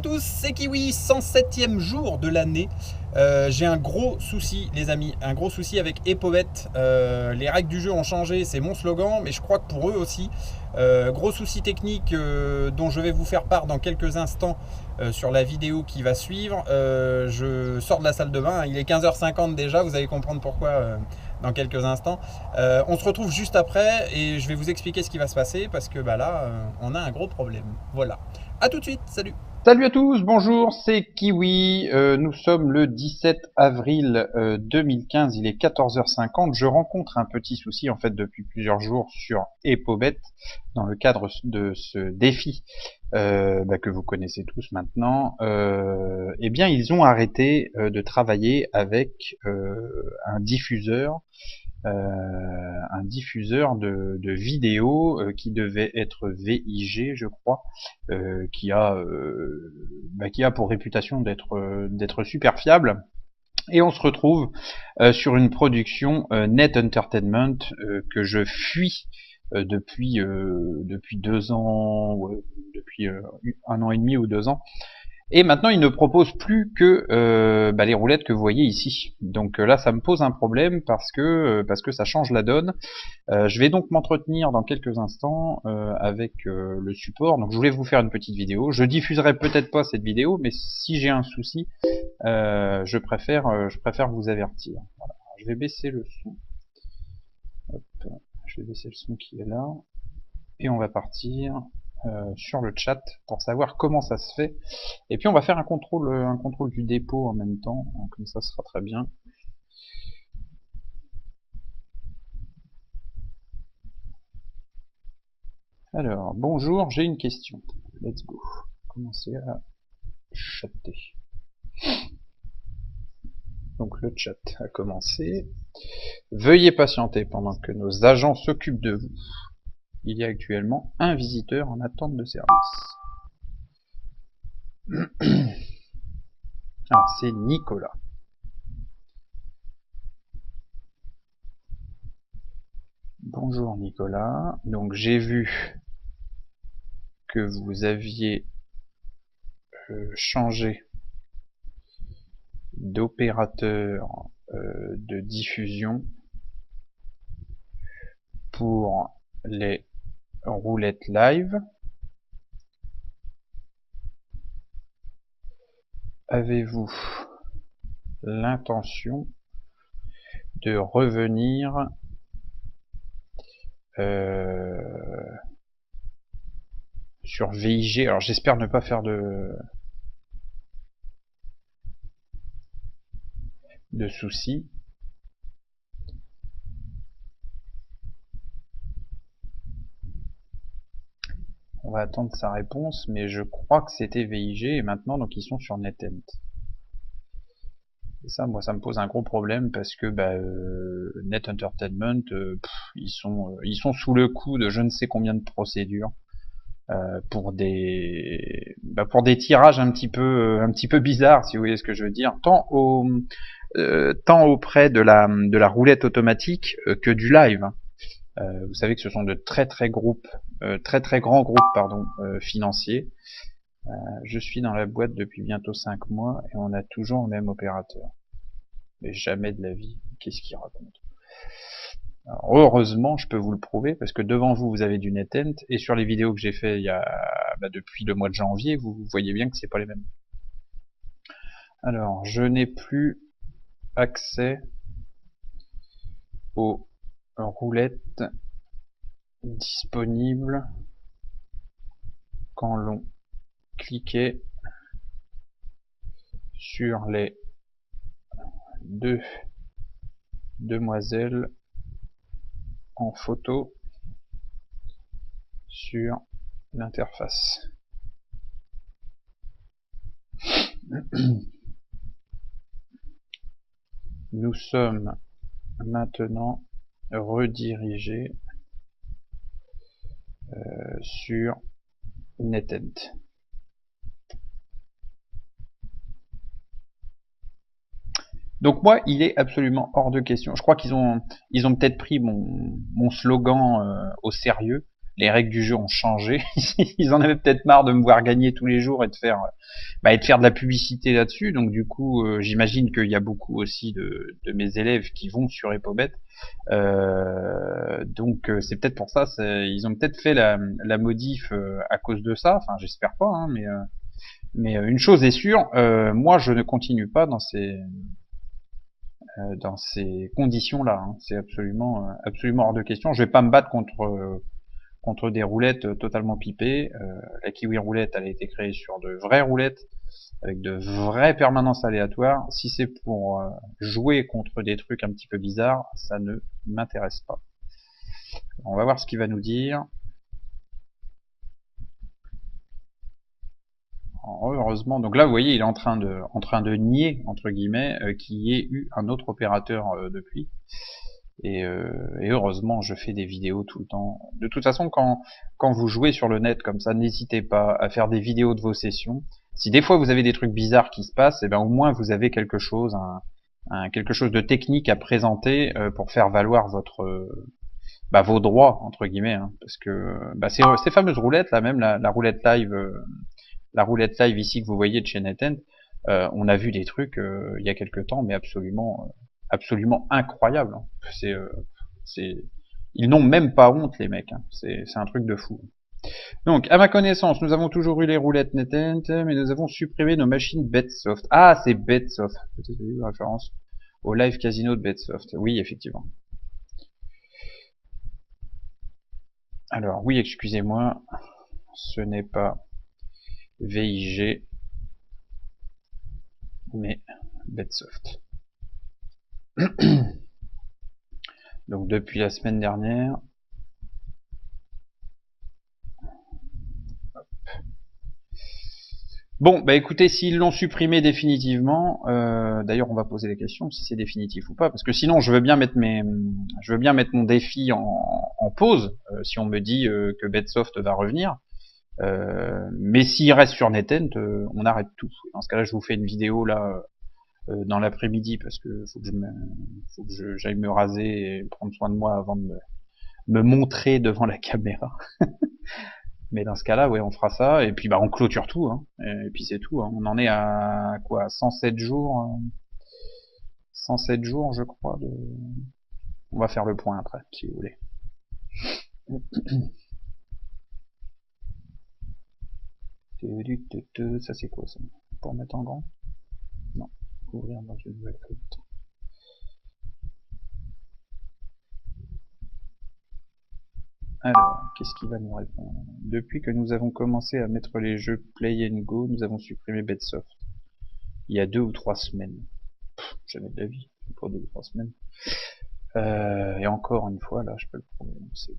tous, c'est Kiwi, 107e jour de l'année. J'ai un gros souci, les amis, un gros souci avec Epovet. Les règles du jeu ont changé, c'est mon slogan, mais je crois que pour eux aussi. Gros souci technique dont je vais vous faire part dans quelques instants sur la vidéo qui va suivre. Je sors de la salle de bain, il est 15h50 déjà, vous allez comprendre pourquoi dans quelques instants. On se retrouve juste après et je vais vous expliquer ce qui va se passer parce que là, on a un gros problème. Voilà. A tout de suite, salut. Salut à tous, bonjour, c'est Kiwi. Nous sommes le 17 avril 2015, il est 14h50. Je rencontre un petit souci en fait depuis plusieurs jours sur Epobet dans le cadre de ce défi que vous connaissez tous maintenant. Eh bien, ils ont arrêté de travailler avec un diffuseur de vidéos qui devait être VIG, je crois, qui a pour réputation d'être super fiable. Et on se retrouve sur une production Net Entertainment que je fuis depuis 2 ans, depuis 1 an et demi ou 2 ans. Et maintenant, il ne propose plus que les roulettes que vous voyez ici. Donc là, ça me pose un problème parce que ça change la donne. Je vais donc m'entretenir dans quelques instants avec le support. Donc je voulais vous faire une petite vidéo. Je diffuserai peut-être pas cette vidéo, mais si j'ai un souci, je préfère vous avertir. Voilà. Je vais baisser le son. Hop, je vais baisser le son qui est là. Et on va partir sur le chat pour savoir comment ça se fait. Et puis on va faire un contrôle du dépôt en même temps, comme ça sera très bien. Alors, bonjour, j'ai une question. Let's go. Commencer à chatter. Donc le chat a commencé. Veuillez patienter pendant que nos agents s'occupent de vous. Il y a actuellement un visiteur en attente de service. Alors c'est Nicolas. Bonjour Nicolas. Donc j'ai vu que vous aviez changé d'opérateur de diffusion pour les roulettes live. Avez-vous l'intention de revenir sur VIG? Alors j'espère ne pas faire de soucis. On va attendre sa réponse, mais je crois que c'était VIG et maintenant donc ils sont sur NetEnt. Et ça, moi, ça me pose un gros problème parce que Net Entertainment, ils sont sous le coup de je ne sais combien de procédures pour des tirages un petit peu bizarres, si vous voyez ce que je veux dire, tant auprès de la roulette automatique que du live. Vous savez que ce sont de très très grands groupes financiers. Je suis dans la boîte depuis bientôt 5 mois et on a toujours le même opérateur. Mais jamais de la vie. Qu'est-ce qu'il raconte? Alors, heureusement, je peux vous le prouver parce que devant vous, vous avez du NetEnt et sur les vidéos que j'ai fait depuis le mois de janvier, vous voyez bien que c'est pas les mêmes. Alors, je n'ai plus accès aux roulettes disponibles quand l'on cliquait sur les 2 demoiselles en photo sur l'interface. Nous sommes maintenant redirigés sur NetEnt. Donc moi, il est absolument hors de question. Je crois qu'ils ont peut-être pris mon slogan au sérieux, les règles du jeu ont changé. Ils en avaient peut-être marre de me voir gagner tous les jours et de faire de la publicité là-dessus. Donc du coup, j'imagine qu'il y a beaucoup aussi de mes élèves qui vont sur Epobet. Donc c'est peut-être pour ça. Ils ont peut-être fait la modif à cause de ça. Enfin, j'espère pas, hein, mais une chose est sûre, moi je ne continue pas dans ces conditions-là. Hein. C'est absolument hors de question. Je vais pas me battre contre des roulettes totalement pipées. La Kiwi roulette, elle a été créée sur de vraies roulettes avec de vraies permanences aléatoires. Si c'est pour jouer contre des trucs un petit peu bizarres, ça ne m'intéresse pas. On va voir ce qu'il va nous dire. Heureusement, donc là vous voyez il est en train de nier entre guillemets qu'il y ait eu un autre opérateur depuis. Et heureusement je fais des vidéos tout le temps. De toute façon quand vous jouez sur le net comme ça, n'hésitez pas à faire des vidéos de vos sessions. Si des fois vous avez des trucs bizarres qui se passent, et ben au moins vous avez quelque chose, quelque chose de technique à présenter pour faire valoir vos droits entre guillemets, hein, parce que ces fameuses roulettes là, même la roulette live. La roulette live ici que vous voyez de chez NetEnt, on a vu des trucs il y a quelques temps, mais absolument incroyables. Hein. Ils n'ont même pas honte les mecs. Hein. C'est un truc de fou. Donc, à ma connaissance, nous avons toujours eu les roulettes NetEnt, mais nous avons supprimé nos machines Betsoft. Ah, c'est Betsoft. Peut-être que vous avez eu référence au live casino de Betsoft. Oui, effectivement. Alors, oui, excusez-moi, ce n'est pas VIG, mais Betsoft. Donc depuis la semaine dernière. Bon, bah écoutez, s'ils l'ont supprimé définitivement, d'ailleurs on va poser la question si c'est définitif ou pas, parce que sinon je veux bien mettre mon défi en pause, si on me dit que Betsoft va revenir. Mais s'il reste sur NetEnt, on arrête tout. Dans ce cas-là, je vous fais une vidéo là dans l'après-midi parce que faut que j'aille me raser et prendre soin de moi avant de me montrer devant la caméra. Mais dans ce cas-là, ouais, on fera ça et puis on clôture tout. Hein, et puis c'est tout. Hein. On en est à quoi 107 jours, 107 jours, je crois. On va faire le point après, si vous voulez. Ça c'est quoi ça? Pour mettre en grand? Non. Ouvrir dans une nouvelle fenêtre. Alors, qu'est-ce qu'il va nous répondre? Depuis que nous avons commencé à mettre les jeux Play and Go, nous avons supprimé Betsoft. Il y a 2 ou 3 semaines. Jamais de la vie, pour 2 ou 3 semaines. Et encore une fois, là, je peux le prononcer.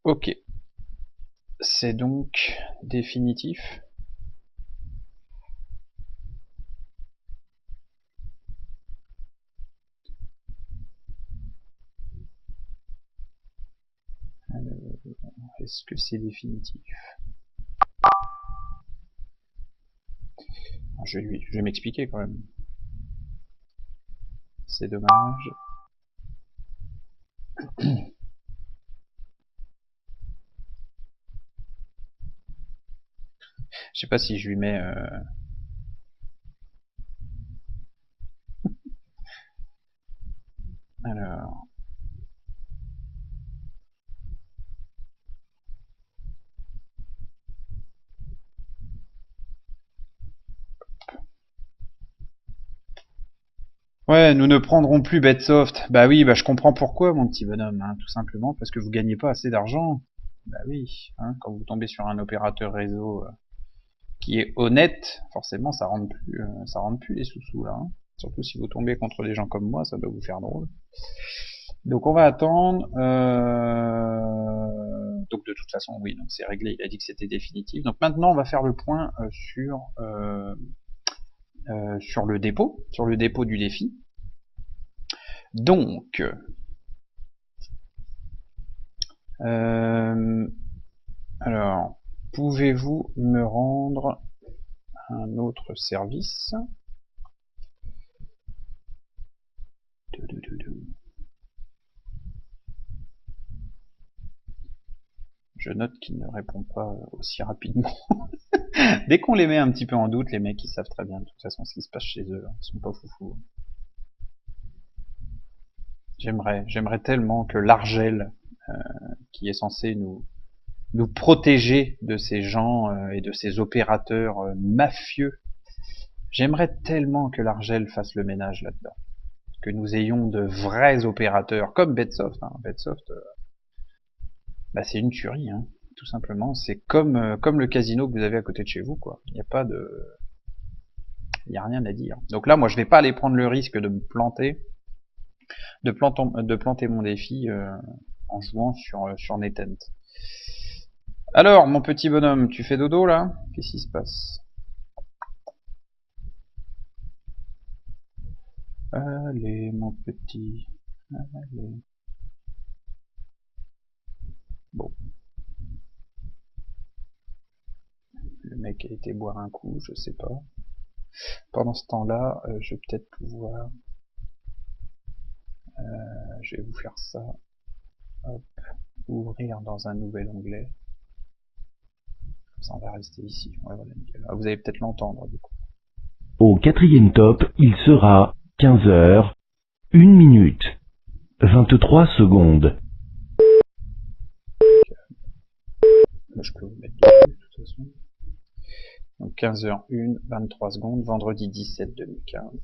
Ok. C'est donc définitif. Est-ce que c'est définitif? Je vais m'expliquer quand même. C'est dommage. Je sais pas si je lui mets... Alors... Ouais, nous ne prendrons plus Betsoft. Bah oui, je comprends pourquoi, mon petit bonhomme, hein, tout simplement parce que vous gagnez pas assez d'argent. Bah oui, hein, quand vous tombez sur un opérateur réseau qui est honnête, forcément ça rentre plus les sous-sous là. Hein. Surtout si vous tombez contre des gens comme moi, ça doit vous faire drôle. Donc on va attendre. Donc de toute façon, oui, donc c'est réglé. Il a dit que c'était définitif. Donc maintenant, on va faire le point sur le dépôt du défi. Donc, alors, pouvez-vous me rendre un autre service? Je note qu'il ne répond pas aussi rapidement. Dès qu'on les met un petit peu en doute, les mecs ils savent très bien de toute façon ce qui se passe chez eux. Ils sont pas foufous. J'aimerais tellement que l'Argel, qui est censé nous protéger de ces gens et de ces opérateurs mafieux, j'aimerais tellement que l'Argel fasse le ménage là-dedans. Que nous ayons de vrais opérateurs, comme Bedsoft. Hein. Bedsoft, bah c'est une tuerie, hein, tout simplement. C'est comme le casino que vous avez à côté de chez vous, quoi. Il n'y a pas de... Il n'y a rien à dire. Donc là, moi, je vais pas aller prendre le risque de me planter, de planter mon défi en jouant sur Netent. Alors, mon petit bonhomme, tu fais dodo, là? Qu'est-ce qui se passe? Allez, mon petit... Allez. Bon. Le mec a été boire un coup, je sais pas. Pendant ce temps-là, je vais peut-être pouvoir... je vais vous faire ça. Hop. Ouvrir dans un nouvel onglet. Comme ça, on va rester ici. Ouais, voilà, nickel. Ah, vous allez peut-être l'entendre, du coup. Au quatrième top, il sera 15h, 1 minute, 23 secondes. Là, je peux vous mettre dessus, de toute façon. Donc 15h01, 23 secondes, vendredi 17 2015.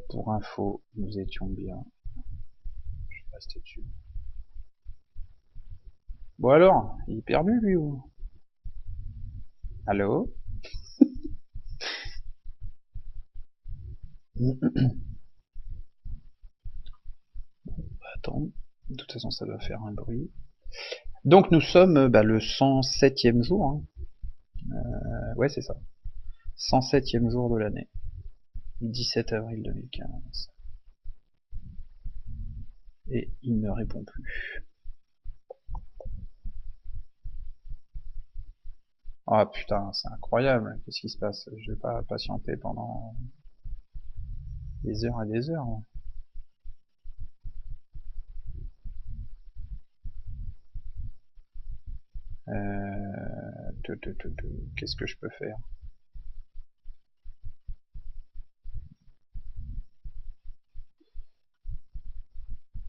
Pour info, nous étions bien. Je vais rester dessus. Bon alors, il est perdu lui ou? Allô? Attends, de toute façon ça doit faire un bruit. Donc nous sommes le 107e jour. Hein. Ouais c'est ça. 107e jour de l'année. 17 avril 2015. Et il ne répond plus. Ah putain, c'est incroyable. Qu'est-ce qui se passe? Je vais pas patienter pendant des heures et des heures. Hein. Qu'est-ce que je peux faire?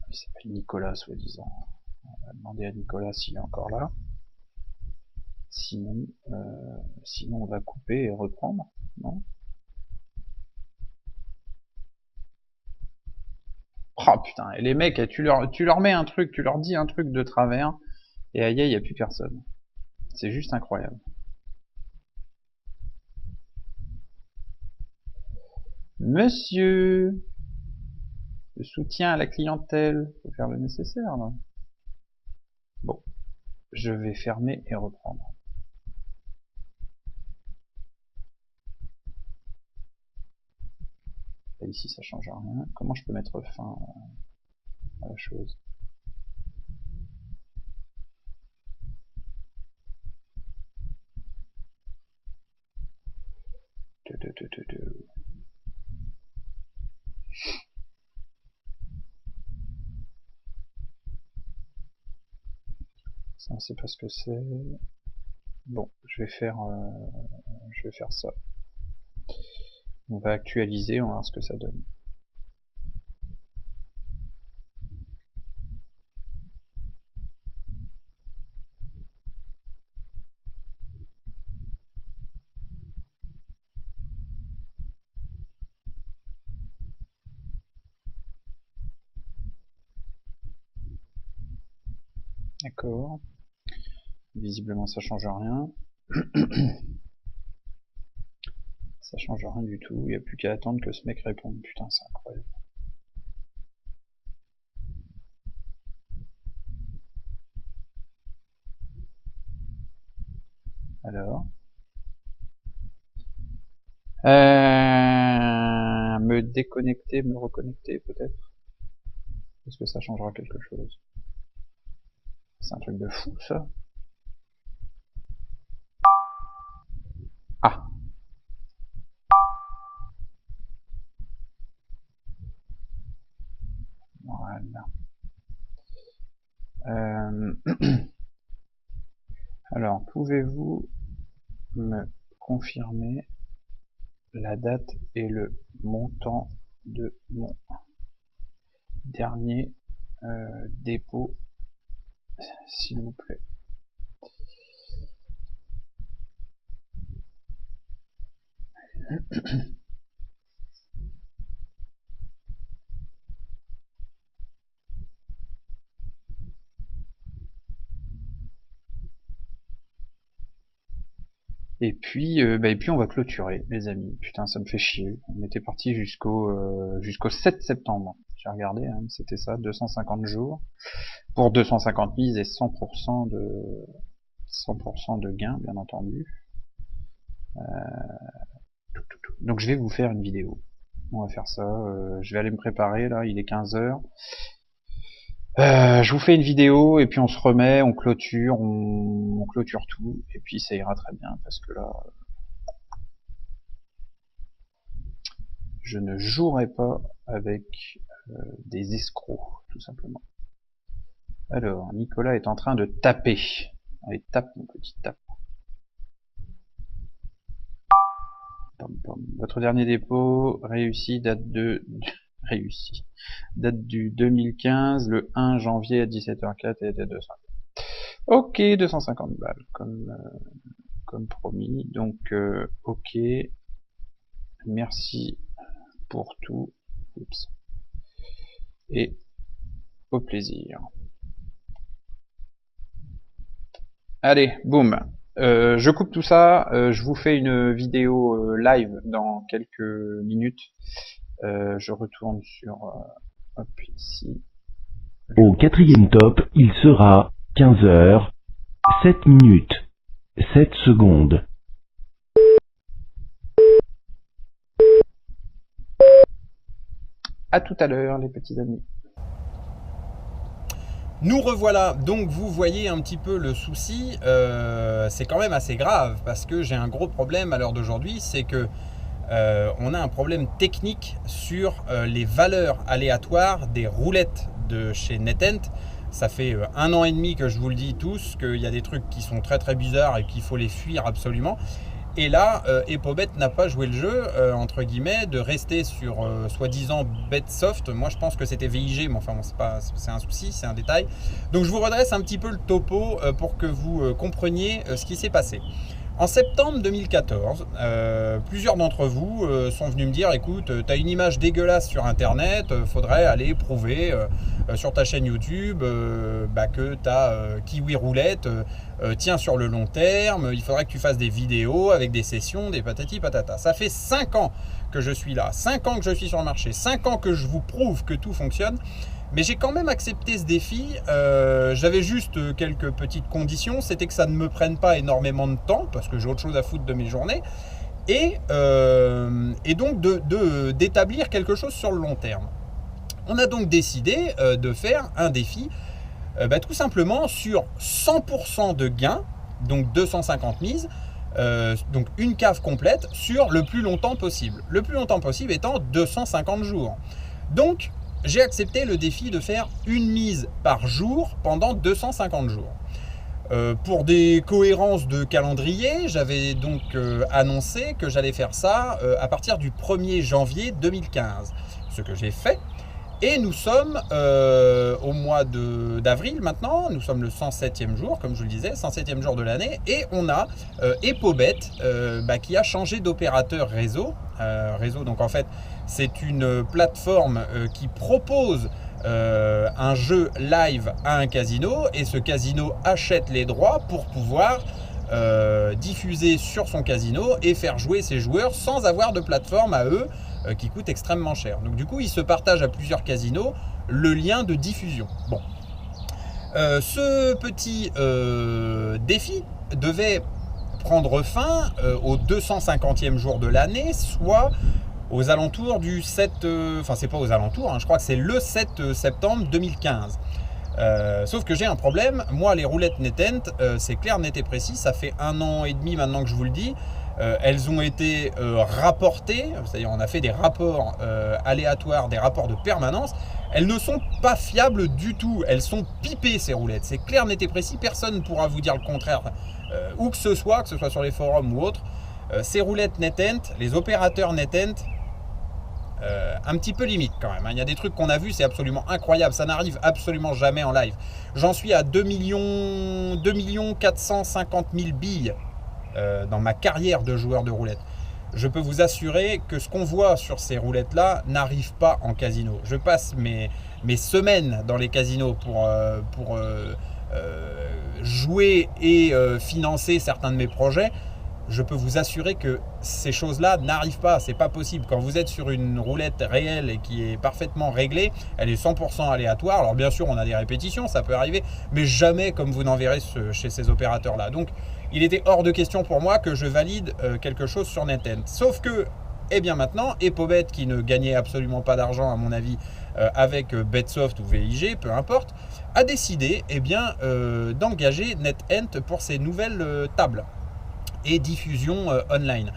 Il s'appelle Nicolas, soi-disant. On va demander à Nicolas s'il est encore là. Sinon, sinon on va couper et reprendre, non? Oh putain, et les mecs, tu leur mets un truc, tu leur dis un truc de travers, et aïe, il n'y a plus personne. C'est juste incroyable. Monsieur, le soutien à la clientèle, faut faire le nécessaire, là. Bon, je vais fermer et reprendre. Et ici, ça change rien. Comment je peux mettre fin à la chose? Ça, c'est pas ce que c'est. Bon, je vais faire ça. On va actualiser, on va voir ce que ça donne. D'accord. Visiblement ça change rien. Ça change rien du tout. Il n'y a plus qu'à attendre que ce mec réponde. Putain, c'est incroyable. Alors. Me déconnecter, me reconnecter peut-être. Est-ce que ça changera quelque chose? C'est un truc de fou ça. Ah. Voilà. Alors, pouvez-vous me confirmer la date et le montant de mon dernier dépôt, s'il vous plaît? Et puis on va clôturer, les amis. Putain, ça me fait chier. On était parti jusqu'au 7 septembre. J'ai regardé, hein, c'était ça, 250 jours pour 250 mises et 100% de gain, bien entendu. Donc je vais vous faire une vidéo. On va faire ça. Je vais aller me préparer là. Il est 15h. Je vous fais une vidéo et puis on se remet, on clôture tout et puis ça ira très bien parce que là je ne jouerai pas avec des escrocs tout simplement. Alors Nicolas est en train de taper. Allez, tape mon petit tape. Pom, pom. Votre dernier dépôt réussi, date du 2015, le 1 janvier à 17h04 et était 200. Ok, 250 balles, comme promis. Donc, ok. Merci pour tout. Oups. Et au plaisir. Allez, boum. Je coupe tout ça. Je vous fais une vidéo live dans quelques minutes. Je retourne sur hop, ici. Au quatrième top, il sera 15h, 7 minutes, 7 secondes. À tout à l'heure, les petits amis. Nous revoilà, donc vous voyez un petit peu le souci, c'est quand même assez grave parce que j'ai un gros problème à l'heure d'aujourd'hui, c'est que on a un problème technique sur les valeurs aléatoires des roulettes de chez NetEnt. Ça fait 1 an et demi que je vous le dis tous, qu'il y a des trucs qui sont très très bizarres et qu'il faut les fuir absolument. Et là, Epobet n'a pas joué le jeu, entre guillemets, de rester sur soi-disant BetSoft. Moi, je pense que c'était VIG, mais enfin, bon, c'est un souci, c'est un détail. Donc, je vous redresse un petit peu le topo pour que vous compreniez ce qui s'est passé. En septembre 2014, plusieurs d'entre vous sont venus me dire, écoute, tu as une image dégueulasse sur Internet, faudrait aller prouver sur ta chaîne YouTube que ta Kiwi Roulette tient sur le long terme, il faudrait que tu fasses des vidéos avec des sessions, des patati patata. Ça fait 5 ans que je suis là, 5 ans que je suis sur le marché, 5 ans que je vous prouve que tout fonctionne. Mais j'ai quand même accepté ce défi, j'avais juste quelques petites conditions, c'était que ça ne me prenne pas énormément de temps, parce que j'ai autre chose à foutre de mes journées, et donc d'établir quelque chose sur le long terme. On a donc décidé de faire un défi, tout simplement sur 100% de gains, donc 250 mises, donc une cave complète sur le plus longtemps possible. Le plus longtemps possible étant 250 jours. Donc, j'ai accepté le défi de faire une mise par jour pendant 250 jours. Pour des cohérences de calendrier, j'avais donc annoncé que j'allais faire ça à partir du 1er janvier 2015. Ce que j'ai fait. Et nous sommes au mois d'avril maintenant, nous sommes le 107e jour, comme je vous le disais, 107e jour de l'année, et on a Epobet qui a changé d'opérateur réseau. Donc en fait, c'est une plateforme qui propose un jeu live à un casino, et ce casino achète les droits pour pouvoir diffuser sur son casino et faire jouer ses joueurs sans avoir de plateforme à eux qui coûte extrêmement cher. Donc du coup, ils se partagent à plusieurs casinos le lien de diffusion. Bon, ce petit défi devait prendre fin au 250e jour de l'année, soit aux alentours du 7... Enfin, c'est pas aux alentours, hein, je crois que c'est le 7 septembre 2015. Sauf que j'ai un problème, moi les roulettes NetEnt, c'est clair, net et précis, ça fait 1 an et demi maintenant que je vous le dis, elles ont été rapportées, c'est-à-dire on a fait des rapports aléatoires, des rapports de permanence, elles ne sont pas fiables du tout. Elles sont pipées, ces roulettes. C'est clair, net et précis. Personne ne pourra vous dire le contraire. Où que ce soit sur les forums ou autres. Ces roulettes NetEnt, les opérateurs NetEnt, un petit peu limite quand même. Il y a des trucs qu'on a vus, c'est absolument incroyable. Ça n'arrive absolument jamais en live. J'en suis à 2 450 000 billes dans ma carrière de joueur de roulettes. Je peux vous assurer que ce qu'on voit sur ces roulettes-là n'arrive pas en casino. Je passe mes semaines dans les casinos pour jouer et financer certains de mes projets. Je peux vous assurer que ces choses-là n'arrivent pas, c'est pas possible. Quand vous êtes sur une roulette réelle et qui est parfaitement réglée, elle est 100% aléatoire. Alors bien sûr, on a des répétitions, ça peut arriver, mais jamais comme vous n'en verrez chez ces opérateurs-là. Donc, il était hors de question pour moi que je valide quelque chose sur NetEnt. Sauf que, eh bien maintenant, Epovett, qui ne gagnait absolument pas d'argent à mon avis avec Betsoft ou VIG, peu importe, a décidé d'engager NetEnt pour ses nouvelles tables et diffusion online.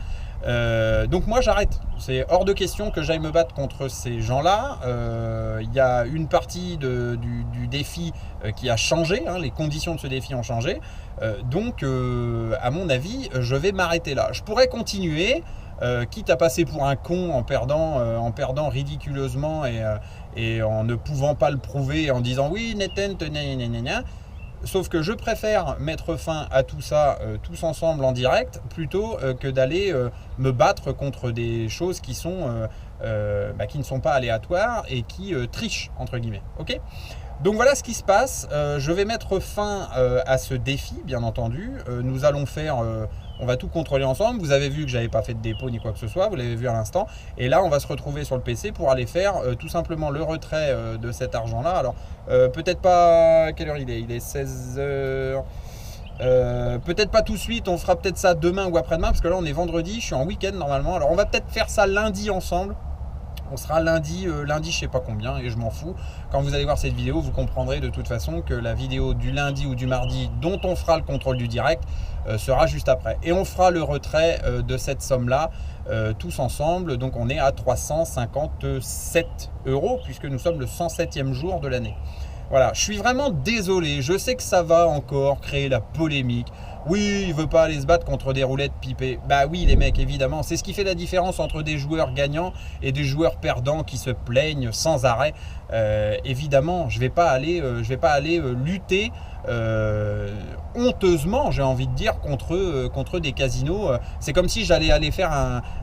Donc moi j'arrête, c'est hors de question que j'aille me battre contre ces gens-là. Il y a une partie du défi qui a changé, les conditions de ce défi ont changé. Donc à mon avis, je vais m'arrêter là. Je pourrais continuer, quitte à passer pour un con en perdant ridiculeusement et en ne pouvant pas le prouver, en disant oui, NetEnt, sauf que je préfère mettre fin à tout ça tous ensemble en direct plutôt que d'aller me battre contre des choses qui ne sont pas aléatoires et qui trichent entre guillemets. Ok ? Donc voilà ce qui se passe. Je vais mettre fin à ce défi, bien entendu. Nous allons faire, on va tout contrôler ensemble. Vous avez vu que j'avais pas fait de dépôt ni quoi que ce soit, vous l'avez vu à l'instant. Et là, on va se retrouver sur le PC pour aller faire tout simplement le retrait de cet argent-là. Alors, peut-être pas... Quelle heure il est ? Il est 16h. Peut-être pas tout de suite, on fera peut-être ça demain ou après-demain, parce que là, on est vendredi, je suis en week-end normalement. Alors, on va peut-être faire ça lundi ensemble. On sera lundi je sais pas combien et je m'en fous. Quand vous allez voir cette vidéo, vous comprendrez de toute façon que la vidéo du lundi ou du mardi dont on fera le contrôle du direct sera juste après. Et on fera le retrait de cette somme-là tous ensemble. Donc on est à 357 € puisque nous sommes le 107e jour de l'année. Voilà, je suis vraiment désolé. Je sais que ça va encore créer la polémique. Oui, il veut pas aller se battre contre des roulettes pipées. Bah oui, les mecs, évidemment. C'est ce qui fait la différence entre des joueurs gagnants et des joueurs perdants qui se plaignent sans arrêt. Évidemment, je vais pas aller lutter honteusement, j'ai envie de dire, contre des casinos. C'est comme si j'allais aller faire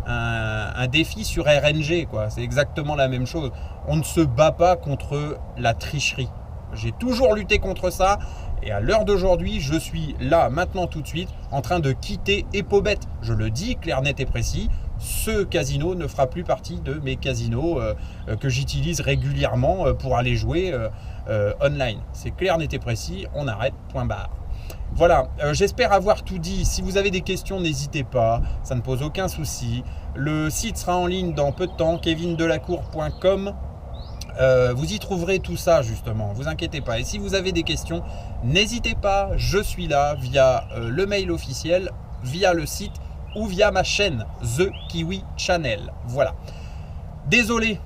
un défi sur RNG, quoi. C'est exactement la même chose. On ne se bat pas contre la tricherie. J'ai toujours lutté contre ça. Et à l'heure d'aujourd'hui, je suis là, maintenant, tout de suite, en train de quitter Epovett. Je le dis clair, net et précis, ce casino ne fera plus partie de mes casinos que j'utilise régulièrement pour aller jouer online. C'est clair, net et précis, on arrête, point barre. Voilà, j'espère avoir tout dit. Si vous avez des questions, n'hésitez pas, ça ne pose aucun souci. Le site sera en ligne dans peu de temps, kevindelacour.com. Vous y trouverez tout ça justement, vous inquiétez pas. Et si vous avez des questions, n'hésitez pas, je suis là via le mail officiel, via le site ou via ma chaîne The Kiwi Channel. Voilà. Désolé,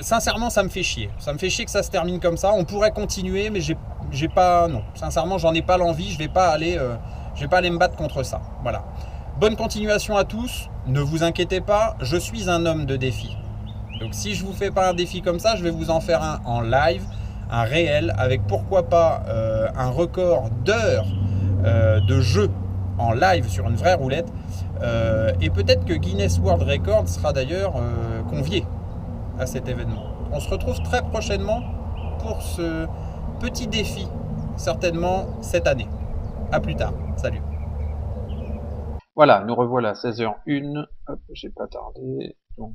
sincèrement ça me fait chier. Ça me fait chier que ça se termine comme ça. On pourrait continuer, mais j'ai pas, non. Sincèrement, j'en ai pas l'envie. Je vais pas aller me battre contre ça. Voilà. Bonne continuation à tous. Ne vous inquiétez pas, je suis un homme de défi. Donc si je vous fais pas un défi comme ça, je vais vous en faire un en live, un réel, avec pourquoi pas un record d'heures de jeu en live sur une vraie roulette. Et peut-être que Guinness World Record sera d'ailleurs convié à cet événement. On se retrouve très prochainement pour ce petit défi, certainement cette année. A plus tard, salut. Voilà, nous revoilà 16h01. Hop, j'ai pas tardé. Donc,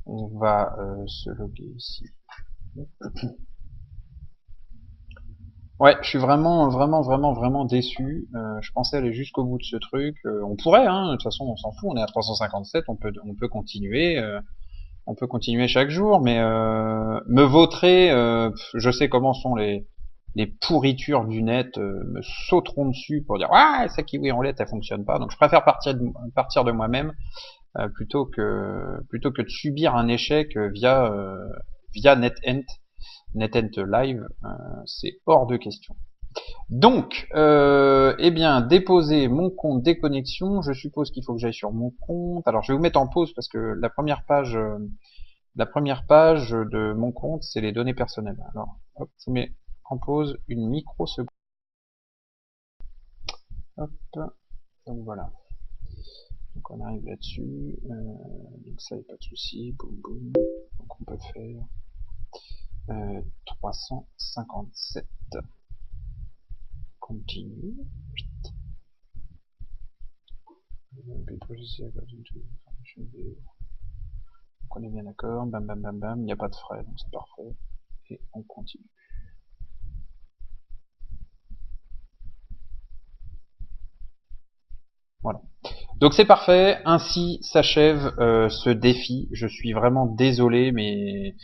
on va se loguer ici. Ouais, je suis vraiment déçu. Je pensais aller jusqu'au bout de ce truc. On pourrait, de toute façon, on s'en fout. On est à 357, on peut continuer. On peut continuer chaque jour, mais me vautrer, je sais comment sont les pourritures du net, me sauteront dessus pour dire ouais, ça Kiwi Roulette, elle fonctionne pas. Donc je préfère partir de moi-même plutôt que de subir un échec via via NetEnt Live, c'est hors de question. Donc, eh bien, déposer mon compte déconnexion, je suppose qu'il faut que j'aille sur mon compte. Alors, je vais vous mettre en pause parce que la première page de mon compte, c'est les données personnelles. Alors, hop, je vous mets en pause une microseconde. Hop, donc voilà. Donc on arrive là-dessus. Donc ça, y a pas de souci. Boum boum. Donc on peut faire 357. Continue. Donc on est bien d'accord. Bam bam bam bam. Il n'y a pas de frais, donc c'est parfait. Et on continue. Voilà. Donc c'est parfait, ainsi s'achève ce défi. Je suis vraiment désolé, mais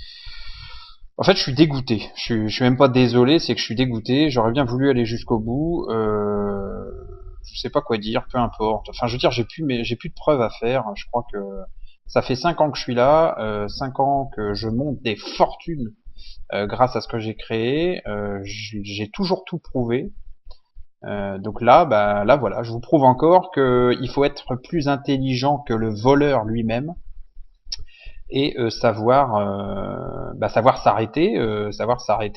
en fait je suis dégoûté. Je suis même pas désolé, c'est que je suis dégoûté. J'aurais bien voulu aller jusqu'au bout. Je sais pas quoi dire, peu importe. Enfin, je veux dire, j'ai plus de preuves à faire. Je crois que ça fait 5 ans que je suis là, 5 ans que je monte des fortunes grâce à ce que j'ai créé. J'ai toujours tout prouvé. Donc là, là voilà, je vous prouve encore qu'il faut être plus intelligent que le voleur lui-même et savoir s'arrêter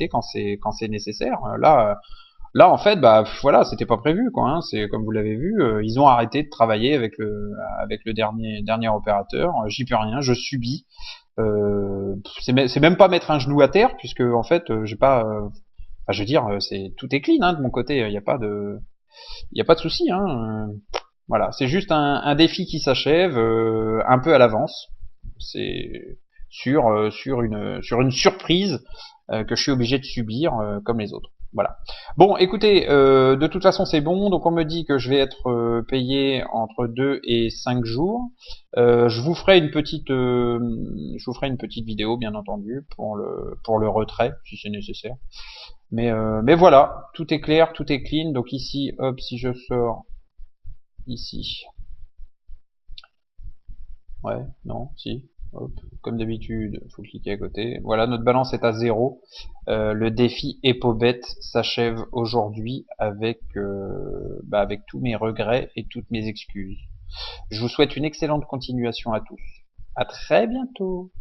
quand c'est nécessaire. Là en fait, voilà, c'était pas prévu quoi. Hein. C'est comme vous l'avez vu, ils ont arrêté de travailler avec le dernier opérateur. J'y peux rien, je subis. C'est même pas mettre un genou à terre puisque en fait, j'ai pas. Enfin, je veux dire, tout est clean hein, de mon côté. Il y a pas de souci. Hein. Voilà, c'est juste un défi qui s'achève un peu à l'avance. C'est sur une surprise que je suis obligé de subir comme les autres. Voilà. Bon, écoutez, de toute façon c'est bon. Donc on me dit que je vais être payé entre 2 et 5 jours. Je vous ferai une petite vidéo bien entendu pour le retrait si c'est nécessaire. Mais voilà, tout est clair, tout est clean. Donc ici, hop, si je sors ici, ouais, non, si, hop, comme d'habitude, faut cliquer à côté. Voilà, notre balance est à 0. Le défi Epobet s'achève aujourd'hui avec tous mes regrets et toutes mes excuses. Je vous souhaite une excellente continuation à tous. À très bientôt.